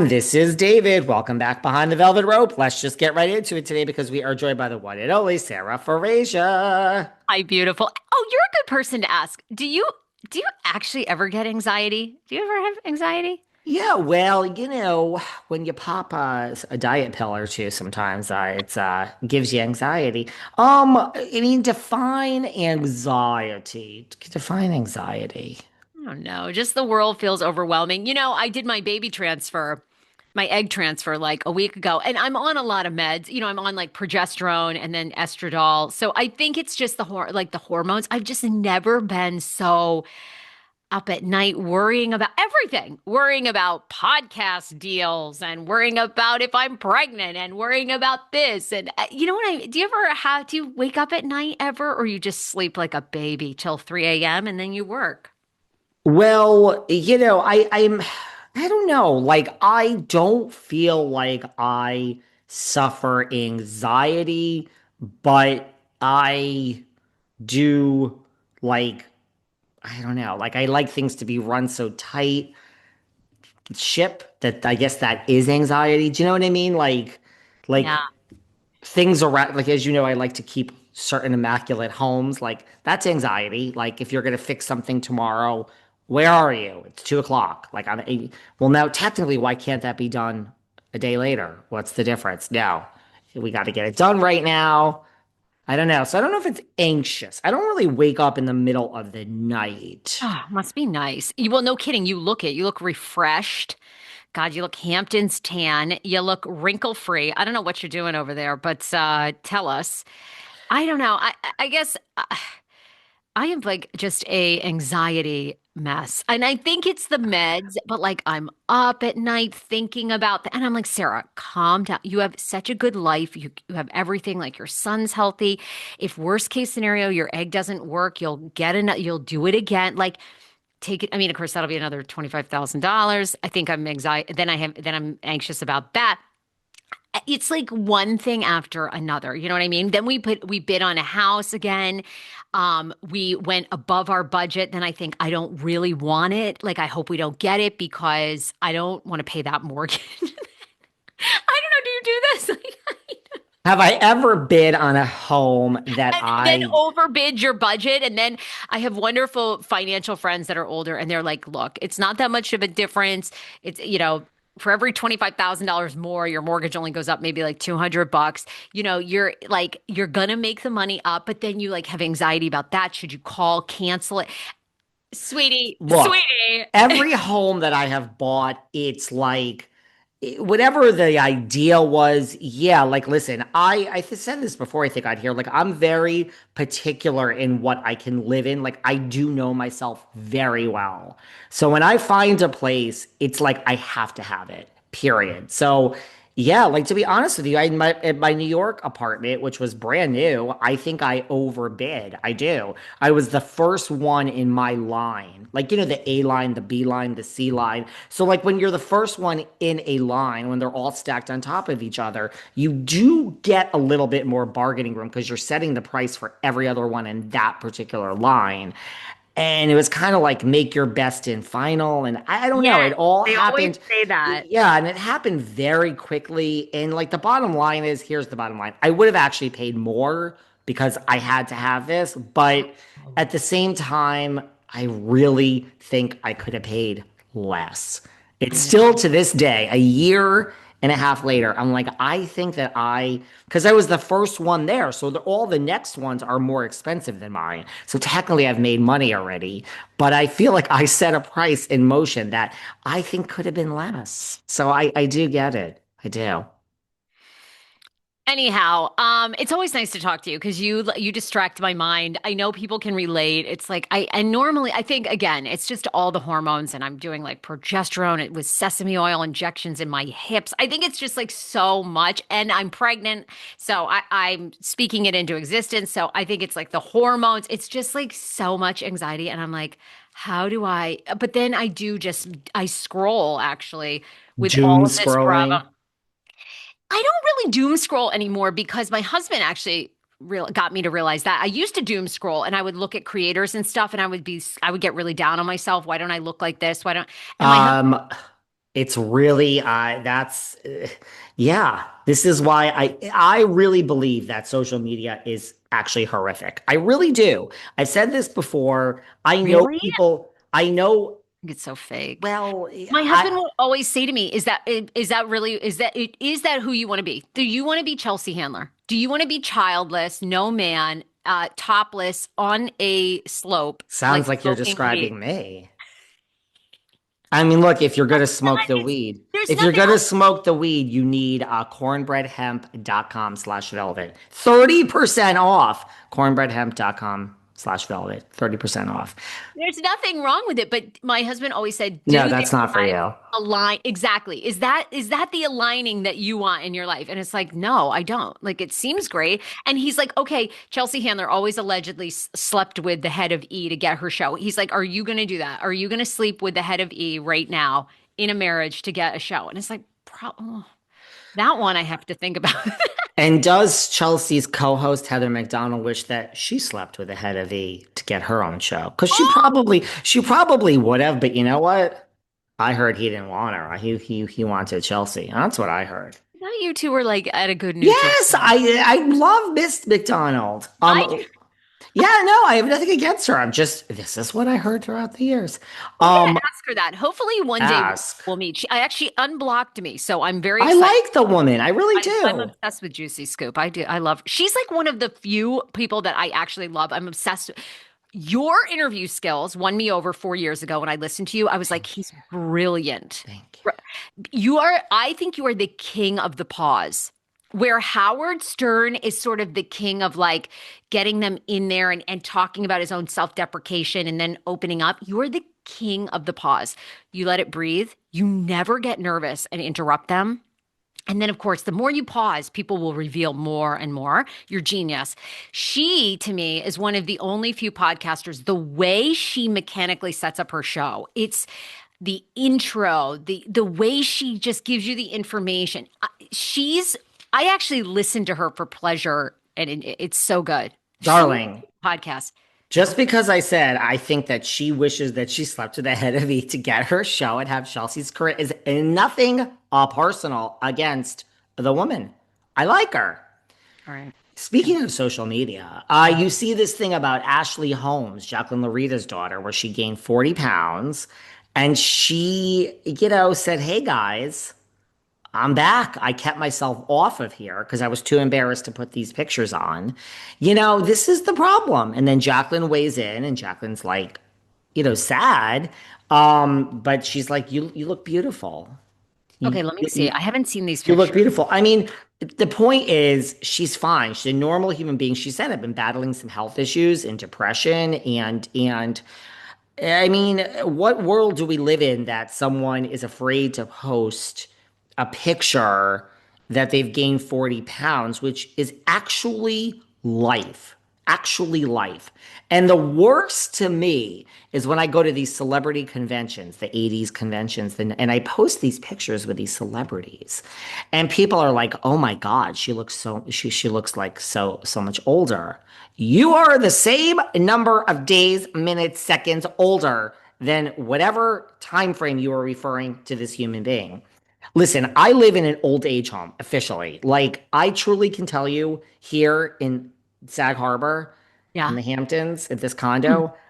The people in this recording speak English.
This is David. Welcome back behind the velvet rope. Let's just get right into it today because we are joined by the one and only Sarah Farasia. Hi, beautiful. Oh, you're a good person to ask. Do you actually ever get anxiety? Do you ever have anxiety? Yeah, well, when you pop a diet pill or two, sometimes it gives you anxiety. Define anxiety. Define anxiety. I don't know. Just the world feels overwhelming. I did my baby transfer, my egg transfer like a week ago, and I'm on a lot of meds. I'm on like progesterone and then estradiol. So I think it's just the hormones. I've just never been so up at night worrying about everything, worrying about podcast deals and worrying about if I'm pregnant and worrying about this. And you know what do you ever do you wake up at night ever, or you just sleep like a baby till 3 a.m. and then you work? Well, I don't know. Like I don't feel like I suffer anxiety, but I do like I don't know. Like I like things to be run so tight ship that I guess that is anxiety. Do you know what I mean? Like Yeah. things around like as you know, I like to keep certain immaculate homes. Like that's anxiety. Like if you're gonna fix something tomorrow, where are you? It's 2 o'clock. Well, now technically, why can't that be done a day later? What's the difference? No, we got to get it done right now. I don't know. So I don't know if it's anxious. I don't really wake up in the middle of the night. Oh, must be nice. Well, no kidding. You look refreshed. God, you look Hampton's tan. You look wrinkle free. I don't know what you're doing over there, but tell us. I don't know. I guess I am like just a anxiety mess. And I think it's the meds, but like I'm up at night thinking about that. And I'm like, Sarah, calm down. You have such a good life. You have everything. Like your son's healthy. If worst case scenario, your egg doesn't work, you'll do it again. Like take it. I mean, of course, that'll be another $25,000. I think I'm anxiety. Then I'm anxious about that. It's like one thing after another. You know what I mean? Then we bid on a house again. We went above our budget. Then I think I don't really want it. Like I hope we don't get it because I don't want to pay that mortgage. I don't know. Do you do this? Have I ever bid on a home that And then I overbid your budget. And then I have wonderful financial friends that are older, and they're like, look, it's not that much of a difference. For every $25,000 more, your mortgage only goes up maybe like 200 bucks. You're gonna make the money up, but then you like have anxiety about that. Should you call, cancel it? Sweetie, look, sweetie. every home that I have bought, it's like whatever the idea was. Yeah, like listen, I said this before. I think I'd hear like I'm very particular in what I can live in. Like I do know myself very well. So when I find a place, it's like I have to have it. Period. So yeah, like to be honest with you, in my New York apartment, which was brand new, I think I overbid. I do. I was the first one in my line. Like, the A line, the B line, the C line. So like when you're the first one in a line, when they're all stacked on top of each other, you do get a little bit more bargaining room because you're setting the price for every other one in that particular line. And it was kind of like make your best in final. And I don't know, it Yes, all they always happened. say that. Yeah, and it happened very quickly. And like the bottom line is, here's the bottom line. I would have actually paid more because I had to have this, but at the same time, I really think I could have paid less. It's I still know. to this day, a year and a half later, I'm like, I think that because I was the first one there, so all the next ones are more expensive than mine. So technically, I've made money already, but I feel like I set a price in motion that I think could have been less. So I do get it. I do. Anyhow, it's always nice to talk to you because you distract my mind. I know people can relate. It's like and normally I think again, it's just all the hormones, and I'm doing like progesterone with sesame oil injections in my hips. I think it's just like so much, and I'm pregnant, so I'm speaking it into existence. So I think it's like the hormones. It's just like so much anxiety, and I'm like, how do I? But then I scroll actually with all Doom of this scrolling. drama. I don't really doom scroll anymore because my husband actually got me to realize that. I used to doom scroll and I would look at creators and stuff, and I would get really down on myself. Why don't I look like this? Why don't, and my husband, Um, It's really yeah. This is why I really believe that social media is actually horrific. I really do. I've said this before. I know Really? people. I know. think it's so fake. Well, My husband I will always say to me, is that really is that who you want to be? Do you want to be Chelsea Handler? Do you want to be childless, no man, topless on a slope, like sounds like you're smoking weed? describing me. I mean, look, if you're going to smoke the It's, weed, there's if you're nothing going to wrong. smoke the weed, you need cornbreadhemp.com/velvet. 30% off. Cornbreadhemp.com/velvet. 30% off. There's nothing wrong with it, but my husband always said, No, "Do their that's not for lives you. align exactly? Is that the aligning that you want in your life?" And it's like, no, I don't. Like it seems great, and he's like, "Okay, Chelsea Handler always allegedly slept with the head of E to get her show." He's like, "Are you going to do that? Are you going to sleep with the head of E right now in a marriage to get a show?" And it's like, oh, that one I have to think about. And does Chelsea's co-host Heather McDonald wish that she slept with the head of E to get her own show? Because she probably would have, but you know what? I heard he didn't want her. He wanted Chelsea. That's what I heard. Now you two are like at a good neutral Yes, point. I love Miss McDonald. I Yeah, no, I have nothing against her. I'm just this is what I heard throughout the years. I'm gonna Um, ask her that. Hopefully, one day ask. we'll meet. She, I actually unblocked me, so I'm very I excited. like the woman. I really I'm do. obsessed with Juicy Scoop. I do. I love. She's like one of the few people that I actually love. I'm obsessed. Your interview skills won me over 4 years ago when I listened to you. I was like, Thank you. he's brilliant. Thank You are. I think you are the king of the pause. Where Howard Stern is sort of the king of like getting them in there and talking about his own self-deprecation and then opening up. You're the king of the pause. You let it breathe. You never get nervous and interrupt them. And then, of course, the more you pause, people will reveal more and more. You're genius. She, to me, is one of the only few podcasters. The way she mechanically sets up her show, it's the intro, the way she just gives you the information. She's. I actually listen to her for pleasure, and it's so good. She's one of Darling, my podcasts. just because I said I think that she wishes that she slept with the head of E to get her show and have Chelsea's career is nothing personal against the woman. I like her. All right. Speaking of social media, you see this thing about Ashley Holmes, Jacqueline Larita's daughter, where she gained 40 pounds and she, said, "Hey guys, I'm back. I kept myself off of here because I was too embarrassed to put these pictures on. This is the problem." And then Jacqueline weighs in and Jacqueline's like, sad. But she's like, you look beautiful. You, Okay, let me see. you, I haven't seen these you look pictures. beautiful. I mean, the point is she's fine. She's a normal human being. She said, "I've been battling some health issues and depression and I mean, what world do we live in that someone is afraid to post a picture that they've gained 40 pounds, which is actually life? Actually, life. And the worst to me is when I go to these celebrity conventions, the 80s conventions, and I post these pictures with these celebrities. And people are like, "Oh my God, she looks like so much older." You are the same number of days, minutes, seconds older than whatever time frame you are referring to this human being. Listen, I live in an old age home officially. Like I truly can tell you here in Sag Harbor in Yeah. the Hamptons at this Mm. condo,